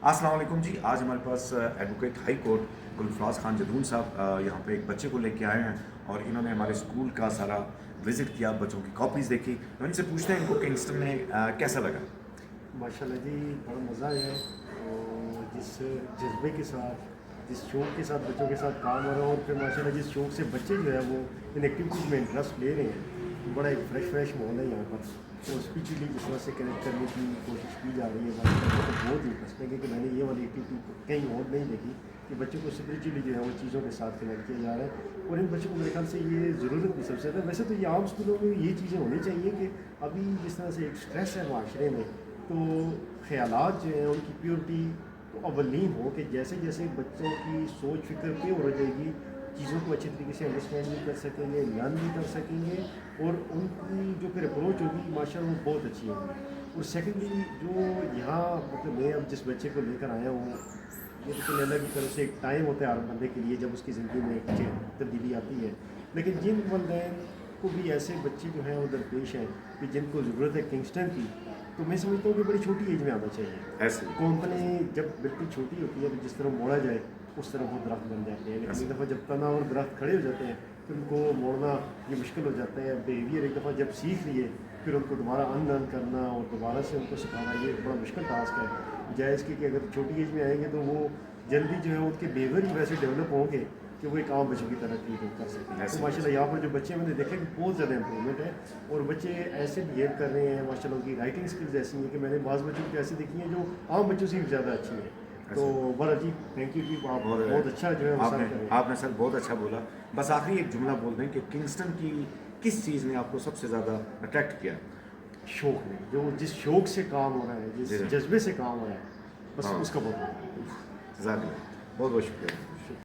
अस्सलाम वालेकुम जी। आज हमारे पास advocate high court Gulfaraz Khan Jadoon Sahab यहाँ पे एक बच्चे को लेके आए हैं और इन्होंने हमारे स्कूल का सारा विज़िट किया, बच्चों की कॉपीज़ देखी। तो इनसे पूछते हैं इनको किंगस्टन में कैसा लगा। माशाल्लाह जी, बड़ा मज़ा आया है। और जिस जज्बे के साथ, जिस शौक़ के साथ बच्चों के साथ काम हो रहा है, और फिर माशाल्लाह जिस शौक़ से बच्चे जो है वो इन एक्टिविटीज़ में इंटरेस्ट ले रहे हैं, बड़ा एक फ्रेश माहौल है यहाँ पर। और स्पिरिचुअली जिस तरह से कनेक्ट करने की कोशिश की जा रही है, माशाल्लाह तो बहुत इंटरेस्टिंग है कि मैंने ये वाली एक्टिविटी कहीं और नहीं देखी कि बच्चों को स्पिरिचुअली जो है वो चीज़ों के साथ कनेक्ट किया जा रहा है। और इन बच्चों को मेरे ख्याल से ये ज़रूरत भी सबसे ज़्यादा, वैसे तो ये आम स्कूलों में ये चीज़ें होनी चाहिए कि अभी जिस तरह से एक स्ट्रेस है माशरे में, तो ख़यालात जो हैं उनकी प्योरिटी तो अवलीन हो कि जैसे जैसे बच्चों की सोच फ़िक्र पे हो जाएगी, चीज़ों को अच्छी तरीके से अंडरस्टैंड भी कर सकेंगे, लर्न भी कर सकेंगे, और उनकी जो फिर अप्रोच होगी माशाल्लाह वो बहुत अच्छी होगी। और सेकेंडली जो यहाँ मतलब मैं अब जिस बच्चे को लेकर आया हूँ, ये तो कोई अलग तरह से एक टाइम होता है हर बंदे के लिए जब उसकी ज़िंदगी में एक तब्दीली आती है। लेकिन जिन वालिदैन को भी ऐसे बच्चे जो हैं वो दरपेश हैं कि जिनको ज़रूरत है किंगस्टन की, तो मैं समझता हूँ कि बड़ी छोटी एज में आना चाहिए। ऐसे कंपनी जब बिल्कुल छोटी होती है तो जिस तरह मोड़ा जाए उस तरह वो दरख्त बन जाते हैं, लेकिन एक दफ़ा जब तना और दरख्त खड़े हो जाते हैं फिर उनको मोड़ना ये मुश्किल हो जाता है। बिहेवियर एक दफ़ा जब सीख लिए फिर उनको दोबारा अनलर्न करना और दोबारा से उनको सिखाना ये बड़ा मुश्किल टास्क है। जायज़ कि अगर छोटी एज में आएंगे तो वो जल्दी जो है उनके बिहेवियर ही वैसे डेवलप होंगे कि वो एक आम बच्चों की तरह ट्रीट कर सकें। तो माशाल्लाह यहाँ पर जो बच्चे मैंने देखे कि बहुत ज़्यादा इंप्रूवमेंट है, और बच्चे ऐसे बिहेव कर रहे हैं माशाल्लाह, उनकी राइटिंग स्किल्स ऐसी हैं कि मैंने बाज़ बच्चों को ऐसे देखी हैं जो आम बच्चों से भी ज़्यादा अच्छी हैं। तो बड़ा जी थैंक यू जी, आप बहुत अच्छा जो है आपने सर बहुत अच्छा बोला। बस आखिरी एक जुमला बोल दें कि किंगस्टन की किस चीज़ ने आपको सबसे ज़्यादा अट्रैक्ट किया। शौक़ में, जो जिस शौक़ से काम हो रहा है, जिस जज्बे से काम हो रहा है, बस हाँ, उसका बहुत बहुत बहुत शुक्रिया।